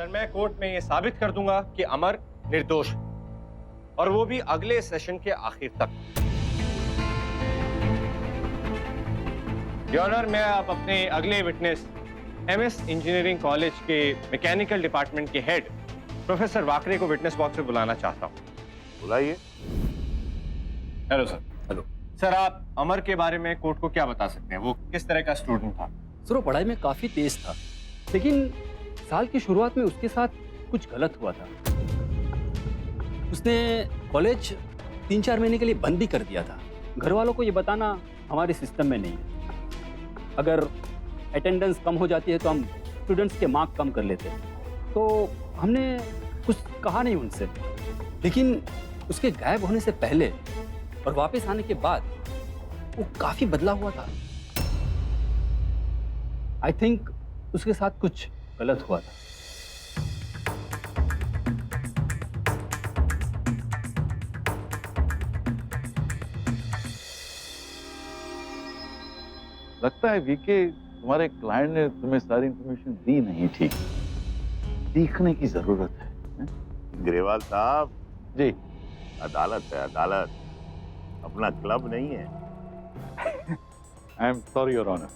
और मैं कोर्ट में ये साबित कर दूंगा कि अमर निर्दोष है, और वो भी अगले सेशन के आखिर तक। योर ऑनर, मैं अब अपने अगले विटनेस एमएस इंजीनियरिंग कॉलेज के मैकेनिकल डिपार्टमेंट के हेड प्रोफेसर वाकरे को विटनेस बॉक्स में बुलाना चाहता हूँ। बुलाइए। Hello sir. हेलो सर, आप अमर के बारे में कोर्ट को क्या बता सकते हैं? वो किस तरह का स्टूडेंट था? सर, वो पढ़ाई में काफ़ी तेज था, लेकिन साल की शुरुआत में उसके साथ कुछ गलत हुआ था। उसने कॉलेज 3-4 महीने के लिए बंद भी कर दिया था। घर वालों को ये बताना हमारे सिस्टम में नहीं है। अगर अटेंडेंस कम हो जाती है तो हम स्टूडेंट्स के मार्क कम कर लेते हैं। तो हमने कुछ कहा नहीं उनसे, लेकिन उसके गायब होने से पहले और वापस आने के बाद वो काफ़ी बदला हुआ था। आई थिंक उसके साथ कुछ गलत हुआ था। लगता है वीके, तुम्हारे क्लाइंट ने तुम्हें सारी इंफॉर्मेशन दी नहीं। ठीक, सीखने की जरूरत है। ग्रेवाल साहब जी। अदालत है, अदालत, अपना क्लब नहीं है। I am sorry your honour,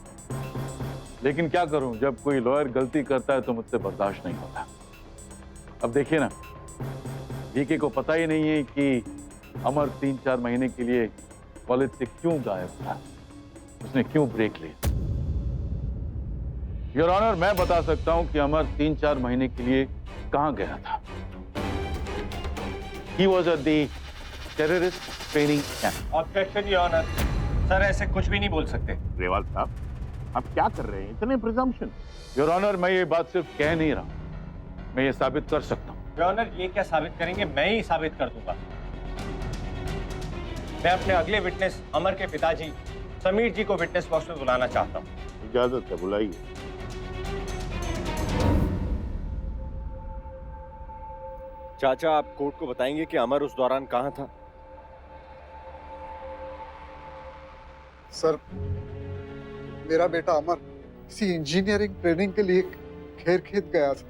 लेकिन क्या करूं, जब कोई लॉयर गलती करता है तो मुझसे बर्दाश्त नहीं होता। अब देखिए ना, वीके को पता ही नहीं है कि अमर 3-4 महीने के लिए कॉलेज से क्यों गायब था, उसने क्यों ब्रेक लिया। योर ऑनर, मैं बता सकता हूं कि अमर 3-4 महीने के लिए कहां गया था। He was at the terrorist training camp. Objection your honour. Sir, ऐसे कुछ भी नहीं बोल सकते। ग्रेवाल साहब, आप क्या कर रहे हैं? इतने प्रिजम्पशन। योर ऑनर, मैं ये बात सिर्फ कह नहीं रहा, मैं ये साबित कर सकता हूं। योर ऑनर, ये क्या साबित करेंगे? मैं ही साबित कर दूंगा। मैं अपने अगले विटनेस अमर के पिताजी समीर जी को विटनेस बॉक्स में बुलाना चाहता हूँ। इजाजत है, बुलाइए। चाचा, आप कोर्ट को बताएंगे कि अमर उस दौरान कहाँ था? सर, मेरा बेटा अमर किसी इंजीनियरिंग ट्रेनिंग के लिए खैर खेत गया था।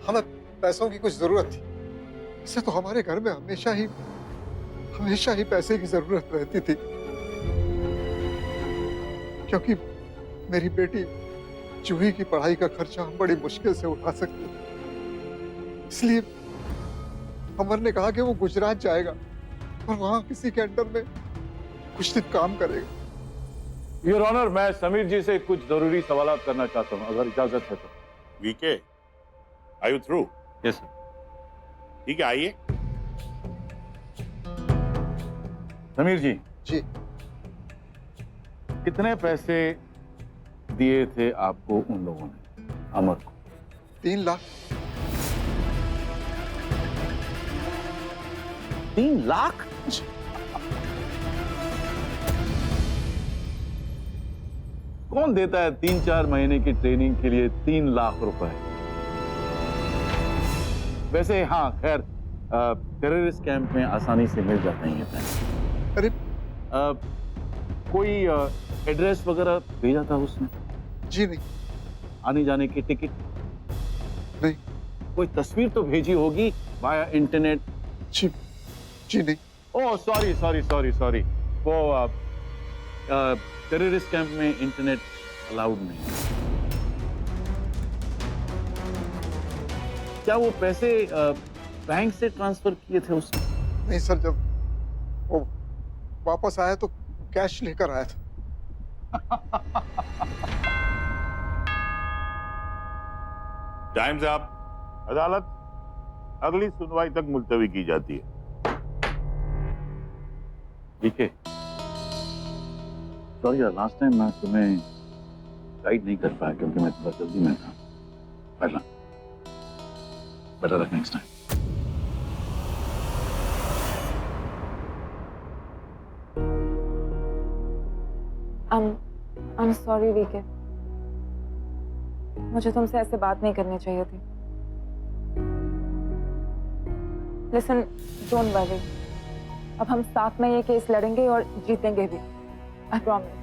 हमें पैसों की कुछ जरूरत थी। इसे तो हमारे घर में हमेशा ही पैसे की जरूरत रहती थी, क्योंकि मेरी बेटी जूही की पढ़ाई का खर्चा हम बड़ी मुश्किल से उठा सकते थे। इसलिए अमर ने कहा कि वो गुजरात जाएगा और वहां किसी के अंडर में कुछ दिन काम करेगा। योर ऑनर, मैं समीर जी से कुछ जरूरी सवाल करना चाहता हूं, अगर इजाजत है तो। VK, are you through? Yes sir. ठीक है, आइए। समीर जी, जी, कितने पैसे दिए थे आपको उन लोगों ने अमर को? 3 लाख। 3 लाख? कौन देता है 3-4 महीने की ट्रेनिंग के लिए 3 लाख रुपए? वैसे हाँ, खैर टेररिस्ट कैंप में आसानी से मिल जाते हैं ये पैसे। अरे कोई एड्रेस वगैरह भेजा था उसने? जी नहीं। आने जाने की टिकट? नहीं। कोई तस्वीर तो भेजी होगी वाया इंटरनेट? जी नहीं। ओह सॉरी, वो टेररिस्ट कैंप में इंटरनेट अलाउड नहीं है। क्या वो पैसे बैंक से ट्रांसफर किए थे उसने? नहीं सर, जब वो वापस आया तो कैश लेकर आया था। Times up. अदालत अगली सुनवाई तक मुलतवी की जाती है। ठीक है। सॉरी यार, लास्ट टाइम मैं तुम्हें गाइड नहीं कर पाया क्योंकि मैं थोड़ा जल्दी में था। Better luck next time. I'm sorry VK, मुझे तुमसे ऐसे बात नहीं करनी चाहिए थी। Listen, don't worry, अब हम साथ में ये केस लड़ेंगे और जीतेंगे भी। I promise.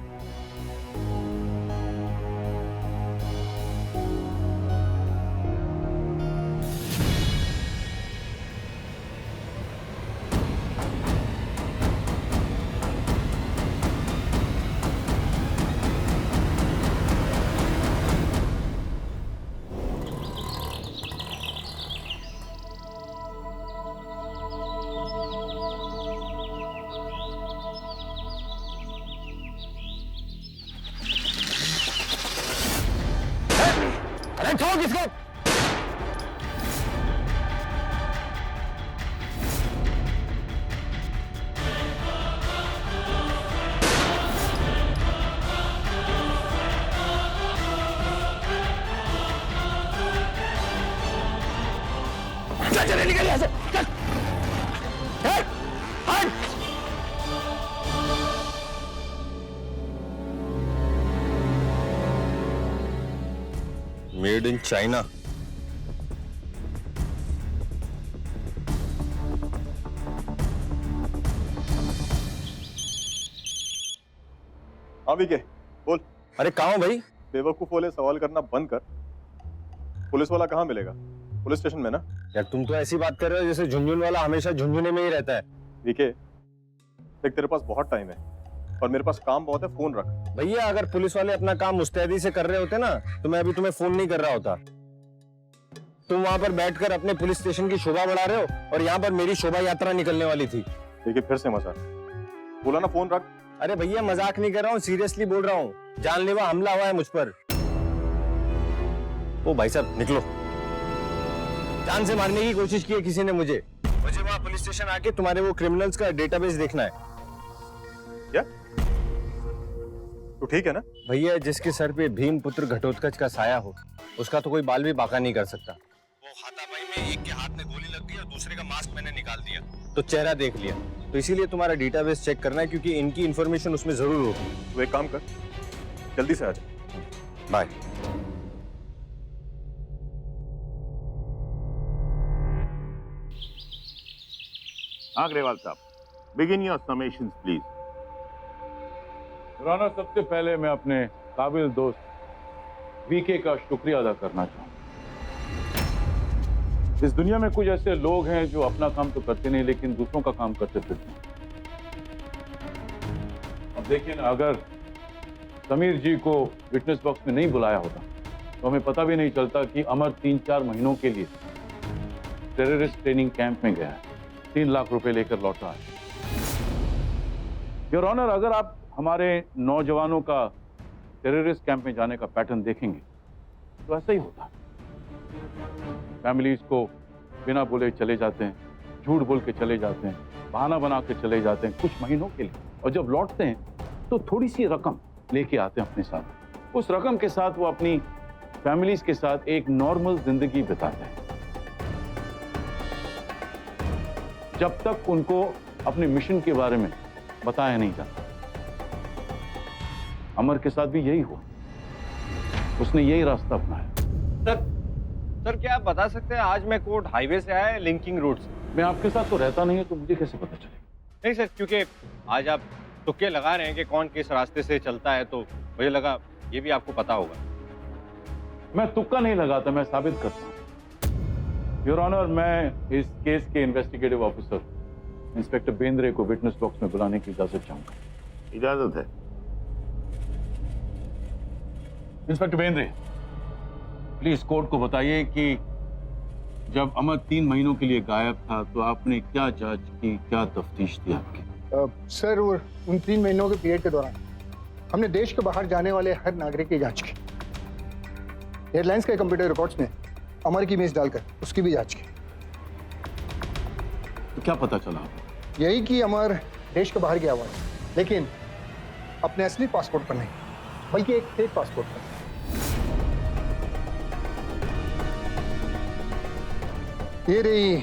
ठोक इसको। चल चल निकल यहाँ से, चल। हट, हट। Made in China. हाँ विके, बोल। अरे कहाँ हो भाई? बेवकूफ वाले सवाल करना बंद कर। पुलिस वाला कहाँ मिलेगा? पुलिस स्टेशन में ना। यार तुम तो ऐसी बात कर रहे हो जैसे झुंझुन वाला हमेशा झुंझुने में ही रहता है। विके, देख तेरे पास बहुत टाइम है और मेरे पास काम बहुत है, फोन रख। भैया अगर पुलिस वाले अपना काम मुस्तैदी से कर रहे होते ना तो मैं अभी तुम्हें फोन नहीं कर रहा होता। तुम वहां पर बैठकर अपने पुलिस स्टेशन की शोभा बढ़ा रहे हो और यहाँ पर मेरी शोभा यात्रा निकलने वाली थी। विके फिर से मजाक। बोला ना फोन रख। अरे भैया मजाक नहीं कर रहा हूँ, सीरियसली बोल रहा हूँ। जानलेवा हमला हुआ है मुझ पर। ओ भाई साहब निकलो। जान से मारने की कोशिश की है किसी ने मुझे। मुझे वहां पुलिस स्टेशन आके तुम्हारे वो क्रिमिनल्स का डेटाबेस देखना है। क्या? तू ठीक है ना? भैया जिसके सर पे भीम पुत्र घटोत्कच का साया हो उसका तो कोई बाल भी बाका नहीं कर सकता। वो हाथापाई में एक के हाथ में गोली लग गई और दूसरे का मास्क मैंने निकाल दिया तो चेहरा देख लिया। तो इसीलिए तुम्हारा डेटाबेस चेक करना है क्योंकि इनकी इंफॉर्मेशन उसमें जरूर होगी। तू एक काम कर, जल्दी से आ जा। बाय। हाँ अग्रवाल साहब, begin your summations please. Rana, सबसे पहले मैं अपने काबिल दोस्त वीके का शुक्रिया अदा करना चाहूँ। इस दुनिया में कुछ ऐसे लोग हैं जो अपना काम तो करते नहीं लेकिन दूसरों का काम करते फिरते हैं। अब देखिए ना, अगर समीर जी को विटनेस बॉक्स में नहीं बुलाया होता तो हमें पता भी नहीं चलता कि अमर 3-4 महीनों के लिए टेररिस्ट ट्रेनिंग कैंप में गया है, 3 लाख रुपए लेकर लौटा है। योर ऑनर, अगर आप हमारे नौजवानों का टेररिस्ट कैंप में जाने का पैटर्न देखेंगे तो ऐसा ही होता है। फैमिलीज को बिना बोले चले जाते हैं, झूठ बोल के चले जाते हैं, बहाना बना के चले जाते हैं कुछ महीनों के लिए, और जब लौटते हैं तो थोड़ी सी रकम लेके आते हैं अपने साथ। उस रकम के साथ वो अपनी फैमिलीज के साथ एक नॉर्मल जिंदगी बिताते हैं जब तक उनको अपने मिशन के बारे में बताया नहीं जाता। अमर के साथ भी यही हुआ, उसने यही रास्ता अपनाया। सर क्या आप बता सकते हैं आज मैं कोर्ट हाईवे से आया लिंकिंग रोड से? मैं आपके साथ तो रहता नहीं है तो मुझे कैसे पता चलेगा? नहीं सर, क्योंकि आज आप तुक्के लगा रहे हैं कि कौन किस रास्ते से चलता है तो मुझे लगा ये भी आपको पता होगा। मैं तुक्का नहीं लगाता, मैं साबित करता हूं। योर ऑनर, मैं इस केस के इन्वेस्टिगेटिव ऑफिसर इंस्पेक्टर बेंद्रे को विटनेस बॉक्स में बुलाने की इजाजत चाहूंगा। इजाजत है। इंस्पेक्टर बेंद्रे, प्लीज कोर्ट को बताइए कि जब अमर 3 महीनों के लिए गायब था तो आपने क्या जांच की, क्या तफ्तीश थी आपकी? सर, उन 3 महीनों के पीरियड के दौरान हमने देश के बाहर जाने वाले हर नागरिक की जांच की। एयरलाइंस के कंप्यूटर रिकॉर्ड्स में अमर की इमेज डालकर उसकी भी जांच की। तो क्या पता चला? यही कि अमर देश के बाहर गया हुआ है, लेकिन अपने असली पासपोर्ट पर नहीं बल्कि एक फेक पासपोर्ट पर। ये रही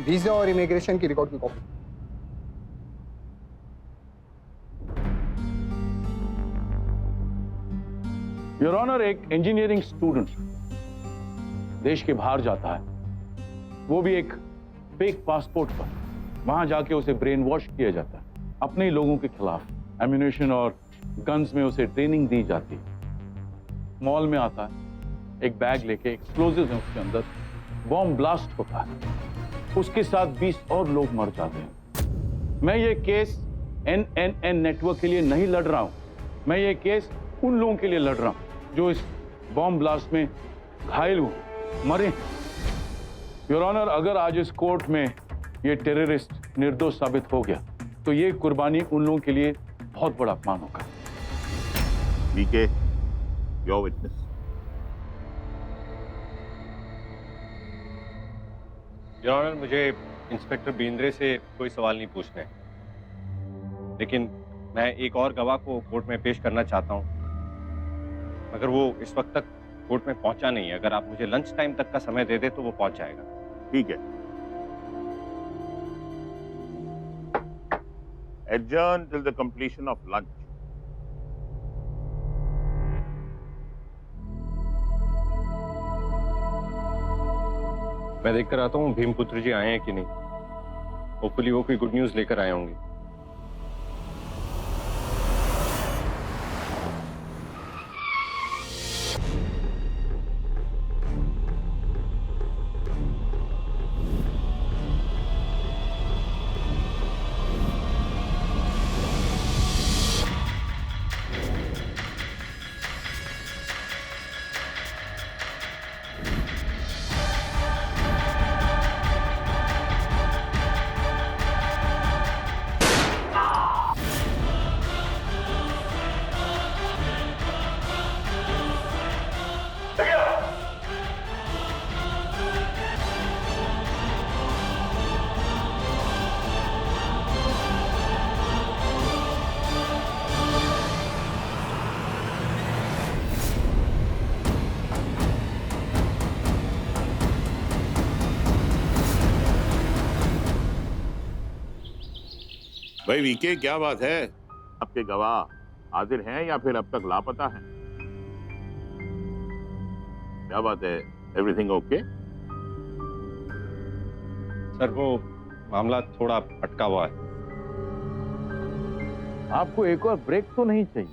वीजा और इमिग्रेशन की रिकॉर्ड की कॉपी। योर ऑनर, एक इंजीनियरिंग स्टूडेंट देश के बाहर जाता है, वो भी एक फेक पासपोर्ट पर। वहां जाके उसे ब्रेन वॉश किया जाता है अपने ही लोगों के खिलाफ। एम्यूनेशन और गन्स में उसे ट्रेनिंग दी जाती है। मॉल में आता है एक बैग लेके, एक्सप्लोजिव है उसके अंदर, बॉम्ब ब्लास्ट होता है, उसके साथ 20 और लोग मर जाते हैं। मैं ये केस NNN नेटवर्क के लिए नहीं लड़ रहा हूं, मैं ये केस उन लोगों के लिए लड़ रहा हूं जो इस बॉम्ब ब्लास्ट में घायल हुए, मरे। योर ऑनर, अगर आज इस कोर्ट में ये टेररिस्ट निर्दोष साबित हो गया तो ये कुर्बानी उन लोगों के लिए बहुत बड़ा अपमान होगा। BK, your witness. Your honour, मुझे इंस्पेक्टर बींद्रे से कोई सवाल नहीं पूछने, लेकिन मैं एक और गवाह को कोर्ट में पेश करना चाहता हूँ, मगर वो इस वक्त तक कोर्ट में पहुंचा नहीं है। अगर आप मुझे लंच टाइम तक का समय दे दे तो वो पहुंच जाएगा। ठीक है। Adjourn till the completion of lunch. मैं देख कर आता हूँ भीमपुत्र जी आए हैं कि नहीं। होपफुली वो कोई गुड न्यूज लेकर आए होंगे। भाई वीके, क्या बात है? आपके गवाह हाजिर हैं या फिर अब तक लापता हैं? क्या बात है? Everything okay? सर, वो मामला थोड़ा अटका हुआ है। आपको एक और ब्रेक तो नहीं चाहिए?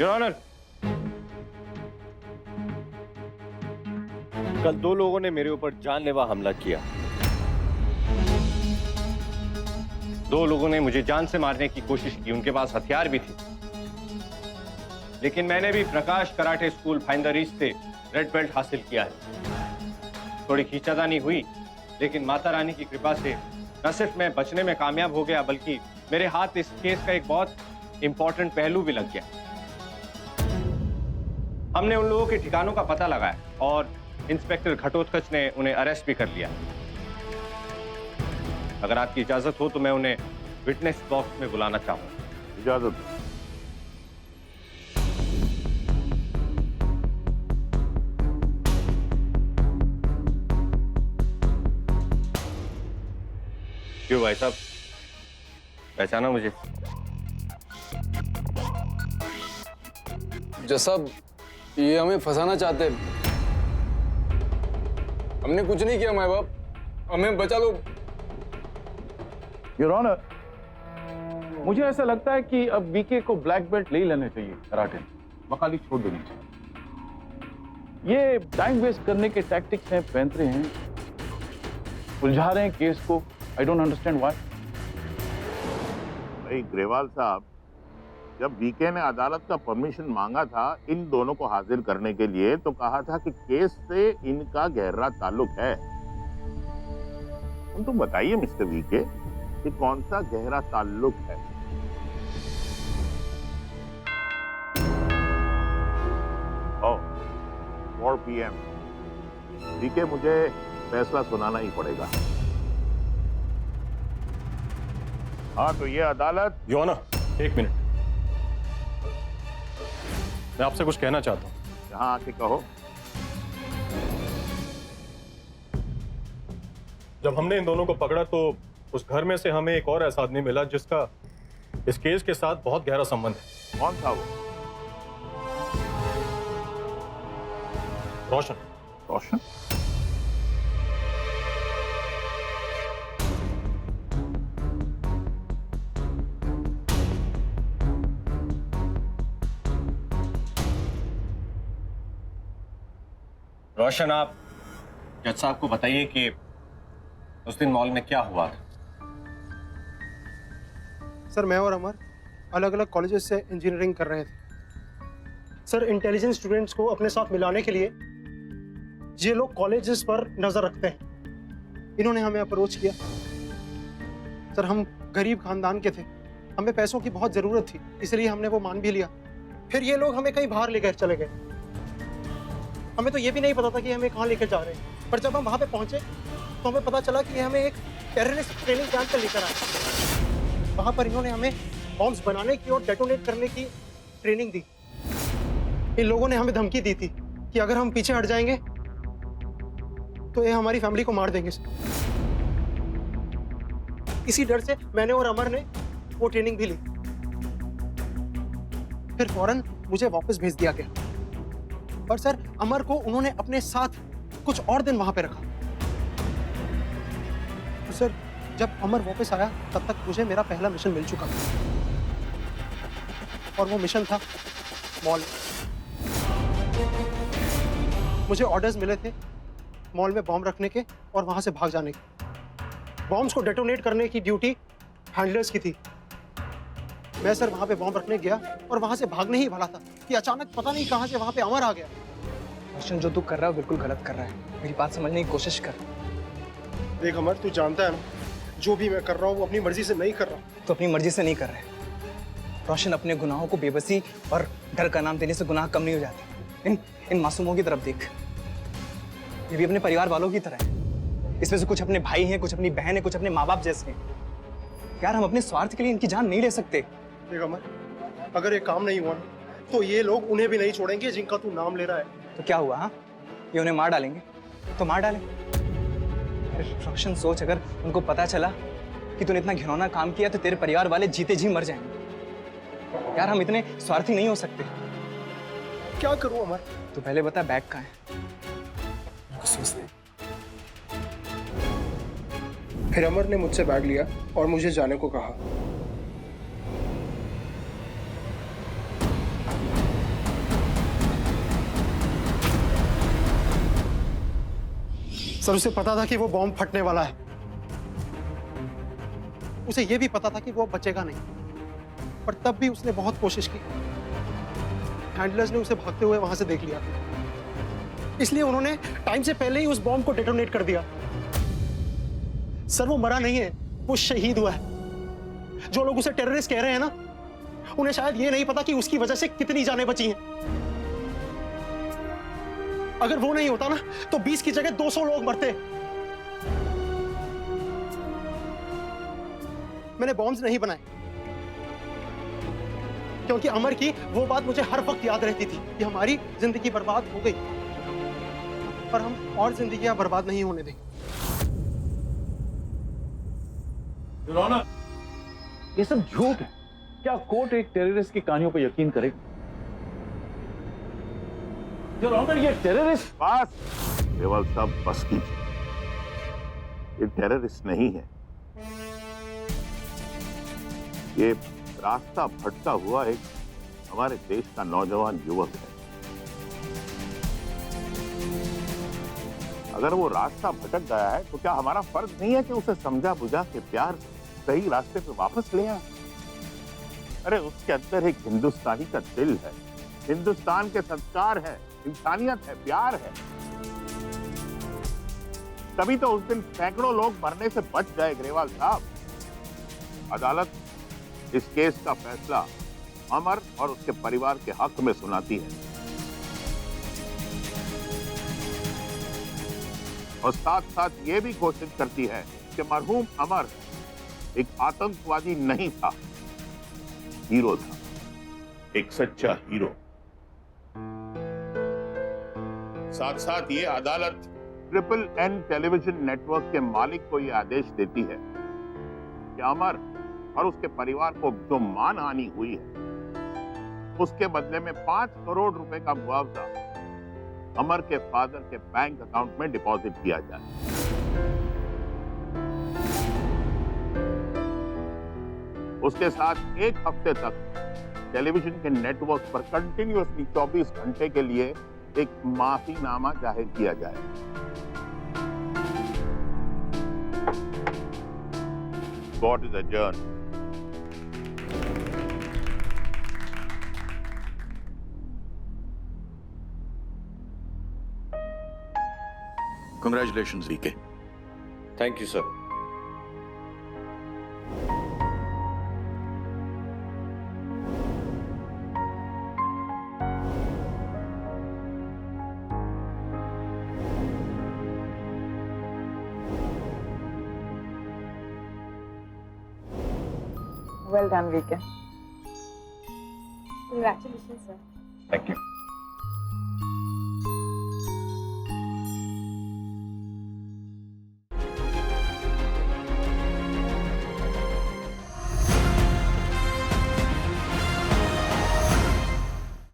योर ऑनर, कल दो लोगों ने मेरे ऊपर जानलेवा हमला किया। दो लोगों ने मुझे जान से मारने की कोशिश की, उनके पास हथियार भी थे। लेकिन मैंने भी प्रकाश कराटे स्कूल फाइंदर ईस्ट से रेड बेल्ट हासिल किया है। थोड़ी खींचातानी हुई, लेकिन माता रानी की कृपा से न सिर्फ मैं बचने में कामयाब हो गया, बल्कि मेरे हाथ इस केस का एक बहुत इंपॉर्टेंट पहलू भी लग गया। हमने उन लोगों के ठिकानों का पता लगाया और इंस्पेक्टर घटोत्कच ने उन्हें अरेस्ट भी कर लिया। अगर आपकी इजाजत हो तो मैं उन्हें विटनेस बॉक्स में बुलाना चाहूंगा। इजाजत दो। क्यों भाई साहब, पहचाना मुझे? जज साहब, ये हमें फंसाना चाहते हैं। हमने कुछ नहीं किया माँ बाप, हमें बचा लो। योर ऑनर, मुझे ऐसा लगता है कि अब वीके को ब्लैक बेल्ट ले लेने चाहिए कराटे, बकाली छोड़ देनी चाहिए। ये टाइम वेस्ट करने के टैक्टिक्स हैं, पैंतरे हैं, उलझा रहे हैं केस को। I don't understand why. भाई ग्रेवाल साहब, जब वीके ने अदालत का परमिशन मांगा था इन दोनों को हाजिर करने के लिए, तो कहा था कि केस से इनका गहरा ताल्लुक है। तो बताइए मिस्टर वीके कि कौन सा गहरा ताल्लुक है? ओह, 4 PM। वीके, मुझे फैसला सुनाना ही पड़ेगा। हाँ, तो ये अदालत। योना, एक मिनट, मैं आपसे कुछ कहना चाहता हूँ। यहाँ आके कहो। जब हमने इन दोनों को पकड़ा तो उस घर में से हमें एक और ऐसा आदमी मिला जिसका इस केस के साथ बहुत गहरा संबंध है। कौन था वो? रोशन। रोशन? रोशन, आप जज साहब को बताइए कि उस दिन मॉल में क्या हुआ था। सर, मैं और अमर अलग अलग कॉलेजेस से इंजीनियरिंग कर रहे थे। सर, इंटेलिजेंस स्टूडेंट्स को अपने साथ मिलाने के लिए ये लोग कॉलेजेस पर नजर रखते हैं। इन्होंने हमें अप्रोच किया। सर, हम गरीब खानदान के थे, हमें पैसों की बहुत जरूरत थी, इसलिए हमने वो मान भी लिया। फिर ये लोग हमें कहीं बाहर लेकर चले गए। हमें तो ये भी नहीं पता था कि हमें कहाँ लेकर जा रहे हैं, पर जब हम वहां पे पहुंचे तो हमें पता चला कि हमें एक टेररिस्ट ट्रेनिंग कैंप पे लेकर आए। वहां पर इन्होंने हमें बॉम्ब्स बनाने की और डेटोनेट करने की ट्रेनिंग दी। इन लोगों ने हमें धमकी दी थी कि अगर हम पीछे हट जाएंगे तो ये हमारी फैमिली को मार देंगे। इसी डर से मैंने और अमर ने वो ट्रेनिंग भी ली। फिर फौरन मुझे वापस भेज दिया गया। पर सर, अमर को उन्होंने अपने साथ कुछ और दिन वहां पे रखा। तो सर, जब अमर वापस आया तब तक मुझे मेरा पहला मिशन मिल चुका था, और वो मिशन था मॉल। मुझे ऑर्डर्स मिले थे मॉल में बॉम्ब रखने के और वहां से भाग जाने के। बॉम्ब्स को डेटोनेट करने की ड्यूटी हैंडलर्स की थी। मैं सर वहां पे बॉम्ब रखने गया और वहां से भागने ही वाला था कि अचानक पता नहीं कहां से वहां पे अमर आ गया। रोशन, जो तू कर रहा है बिल्कुल गलत कर रहा है। मेरी बात समझने की कोशिश कर। देख अमर, तू जानता है ना, जो भी मैं कर रहा हूँ वो अपनी मर्जी से नहीं कर रहा। तो अपनी मर्जी से नहीं कर रहे। रोशन, अपने गुनाहों को बेबसी और डर का नाम देने से गुनाह कम नहीं हो जाते। इन मासूमों की तरफ देख, ये भी अपने परिवार वालों की तरह है। इसमें से कुछ अपने भाई हैं, कुछ अपनी बहन है, कुछ अपने माँ बाप जैसे हैं। यार, हम अपने स्वार्थ के लिए इनकी जान नहीं ले सकते। देख अमर, अगर ये काम नहीं हुआ ना तो ये लोग उन्हें भी नहीं छोड़ेंगे जिनका तू नाम ले रहा है। तो क्या हुआ? हाँ, ये उन्हें मार डालेंगे तो मार डालें। रोशन, सोच, अगर उनको पता चला कि तूने इतना घिनौना काम किया तो तेरे परिवार वाले जीते जी मर जाएंगे। यार, हम इतने स्वार्थी नहीं हो सकते। क्या करूं अमर? तो पहले बता, बैग कहाँ है? फिर अमर ने मुझसे बैग लिया और मुझे जाने को कहा। सर, उसे पता था कि वो बॉम्ब फटने वाला है। उसे यह भी पता था कि वो बचेगा नहीं, पर तब भी उसने बहुत कोशिश की। हैंडलर्स ने उसे भागते हुए वहां से देख लिया, इसलिए उन्होंने टाइम से पहले ही उस बॉम्ब को डेटोनेट कर दिया। सर, वो मरा नहीं है, वो शहीद हुआ है। जो लोग उसे टेररिस्ट कह रहे हैं ना, उन्हें शायद ये नहीं पता कि उसकी वजह से कितनी जानें बची हैं। अगर वो नहीं होता ना तो 20 की जगह 200 लोग मरते। मैंने बॉम्ब्स नहीं बनाए क्योंकि अमर की वो बात मुझे हर वक्त याद रहती थी कि हमारी जिंदगी बर्बाद हो गई, पर हम और जिंदगियां बर्बाद नहीं होने देंगे। ये सब झूठ है। क्या कोर्ट एक टेररिस्ट की कहानियों पर यकीन करेगी? ये टेररिस्ट बस केवल सब बस की। ये टेररिस्ट नहीं है, ये रास्ता भटका हुआ एक हमारे देश का नौजवान युवक है। अगर वो रास्ता भटक गया है तो क्या हमारा फर्ज नहीं है कि उसे समझा बुझा के प्यार से सही रास्ते पे वापस ले आए? अरे, उसके अंदर एक हिंदुस्तानी का दिल है, हिंदुस्तान के संस्कार है, इंसानियत है, प्यार है। तभी तो उस दिन सैकड़ों लोग मरने से बच गए। ग्रेवाल साहब, अदालत इस केस का फैसला अमर और उसके परिवार के हक में सुनाती है, और साथ साथ ये भी घोषित करती है कि मरहूम अमर एक आतंकवादी नहीं था, हीरो था, एक सच्चा हीरो। साथ साथ ये अदालत NNN टेलीविजन नेटवर्क के मालिक को यह आदेश देती है कि अमर और उसके परिवार को जो मानहानि हुई है उसके बदले में 5 करोड़ रुपए का मुआवजा अमर के फादर के बैंक अकाउंट में डिपॉजिट किया जाए। उसके साथ एक हफ्ते तक टेलीविजन के नेटवर्क पर कंटिन्यूअसली 24 घंटे के लिए एक माफीनामा जाहिर किया जाए। Court is adjourned. Congratulations, VK. Thank you sir. Well done VK. Congratulations, sir. Thank you.